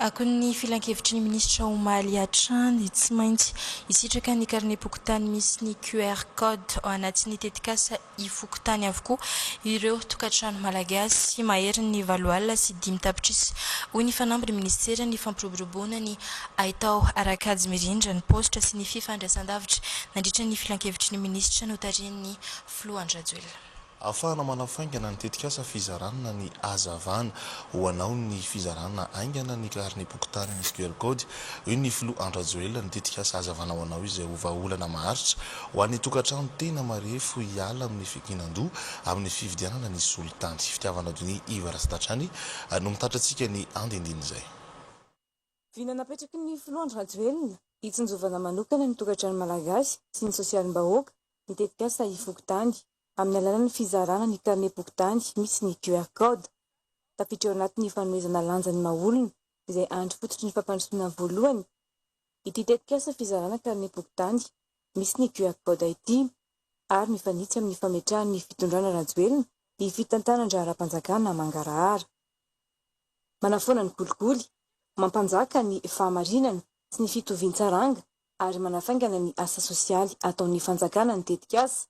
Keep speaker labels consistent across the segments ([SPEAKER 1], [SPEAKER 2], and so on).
[SPEAKER 1] Ako ny filan-kevitry ny ministra Omaly Atrany tsy maintsy isitraka ny carnet pokotany misy ny QR code ao anatin'ny tetikasa ifokotany avokoa ireo tokantrano malagasy mahery ny 7 alina sy 5 tapitrisa. Hoy ny fanamby ny ministera ny fampiroboroboana ny ahitao arakajy mirindra ny postra sy ny fifandraisan-davitra nandritra ny filan-kevitry ny ministra notariny Floa Andrajoelina.
[SPEAKER 2] Afahana manafaingana ny tetikasa fizarana ny azavana ho anao ny fizarana aingana ny carnet pokotany misy QR code. Io ny Floa Andrajoelina ny tetikasa azavana ho anao izay ho vahaolana maharitra ho an'ny tokantrano tena marefo hiala amin'ny fikinan-doha amin'ny fividianana ny solitany. Fitiavana dony Iva Rasidatrany no mitatrantsika ny andindiny izay.
[SPEAKER 3] Vina napetraky ny Floa Andrajoelina hitsinjovana manokana ny tokantrano malagasy sy ny sosialim-bahoaka ny tetikasa ifokotany amin'ny alalan'ny fizarana ny carnet pokotany misy ny QR code. Tafiditra ao anatin'ny fanomezana lanja ny maha-olona izay andro fototry ny fampandrosoana voalohany. Ity tetikasa fizarana carnet pokotany misy ny QR code ity ary mifanitsy amin'ny fametrahan'ny fitondrana Rajoelina ny fitantanan-draharaha-panjakana mangarahara. Manafoana ny goligoly, mampanjaka ny fahamarinana sy ny fitovian-tsaranga ary manafaingana ny asa sosialy ataon'ny fanjakana ny tetikasa.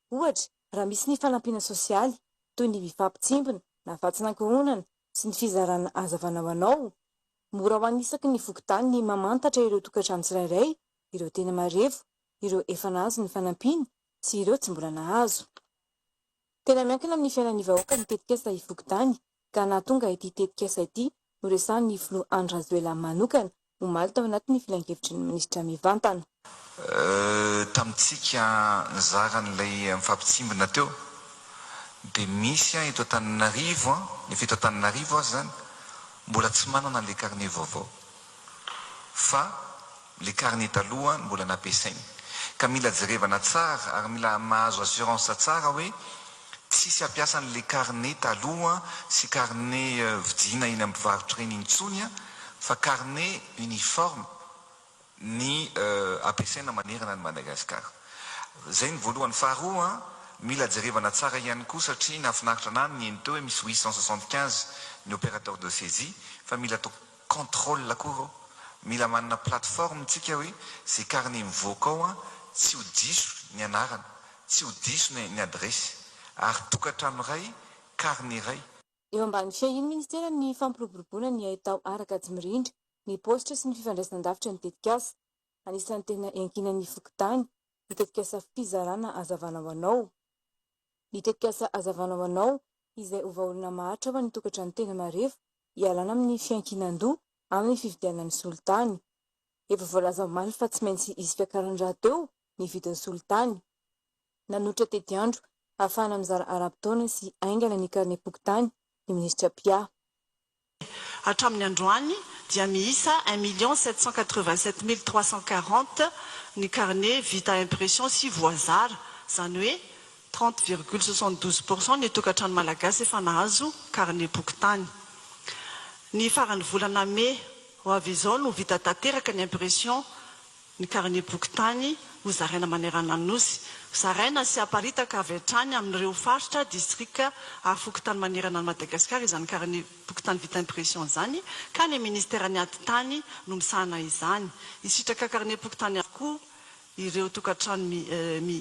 [SPEAKER 3] Ohatra, raha misy ny fanampiana sosialy toy ny mifampitsimbona na vatsinankohonana sy ny fizarana azavana ho anao, mora ho anisaky ny fokotany ny mamantatra ireo tokantrano tsirairay, ireo tena marefo, ireo efa nahazo ny fanampiana sy ireo tsy mbola nahazo. Tena miankina amin'ny fiainan'ny vahoaka ny tetikasa ifokotany ka nahatonga ity tetikasa ity no resahan'ny Floa Andrajoelina manokana omaly tao anatin'ny filan-kevitry ny ministra mivantana.
[SPEAKER 4] Tamitsika nizara n'ilay mifampitsimbona teo dia misy eto Antananarivo, efa eto Antananarivo azy zany mbola tsy manana le carnet vaovao fa le carnet taloha mbola nampiasainy, ka mila jerevana tsara ary mila mahazo assurance tsara hoe tsisy ampiasa n'le carnet taloha sy carnet vidina iny amin'ny mpivarotra iny intsony fa carnet uniforme ny ampiasaina manerana ny Madagasikara. Zay ny voalohany. Faharoa, mila jerevana tsara ihany koa satria nahafinaritra anany ny eny teo hoe misy 875 ny opérateur de saisie fa mila atao contrôle koa, mila manana plateforme tsika hoe zay carnet mivoaka ao tsy ho diso ny anarana, tsy ho diso ny adresy ary tokantrano ray carnet ray.
[SPEAKER 3] Eo ambany fiahin'ny ministera ny fampiroboroboana ny ahitao arakajy mirindra ny postra sy ny fifandraisan-davitra ny tetikasa. Anisan'ny tena iankinan'ny fokotany ny tetikasa fizarana azavana ho anao. Ny tetikasa azavana ho anao izay ho vahaolana maharitra ho an'ny tokantrano tena marefo hialana amin'ny fiankinan-doha amin'ny fividianan'ny solitany. Efa voalaza omaly fa tsy maintsy hisy fiakaran-draha teo ny vidin'ny solitany. Nanotra tety andro ahafahana mizara aram-potoana sy aingana ny carnet pokotany ny ministra Pia.
[SPEAKER 5] Hatramin'ny androany dia miisa 1 787 340 ny carnet vita impression sy voazara, zany hoe 30,72% ny tokantrano malagasy efa nahazo carnet pokotany. Ny farany volana Mai ho avy izao no vita tanteraka ny impression ny carnet pokotany ho zaraina manerana ny nosy, zaraina sy aparitaka avy hatrany amin'ireo faritra distrika fokotany manerana ny Madagasikara izany carnet pokotany vita impression zany, ka ny ministera ny atitany no misahana izany. Isitraka carnet pokotany avokoa ireo tokantrano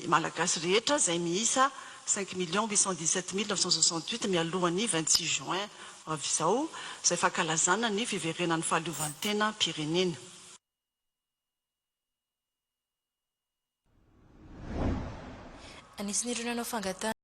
[SPEAKER 5] malagasy rehetra izay miisa 5 817 968 mialohan'ny 26 juin avy izao, izay fankalazana ny fiverenan'ny fahaleovantena pirenena.
[SPEAKER 1] Anisan'ireo nanao fangatahana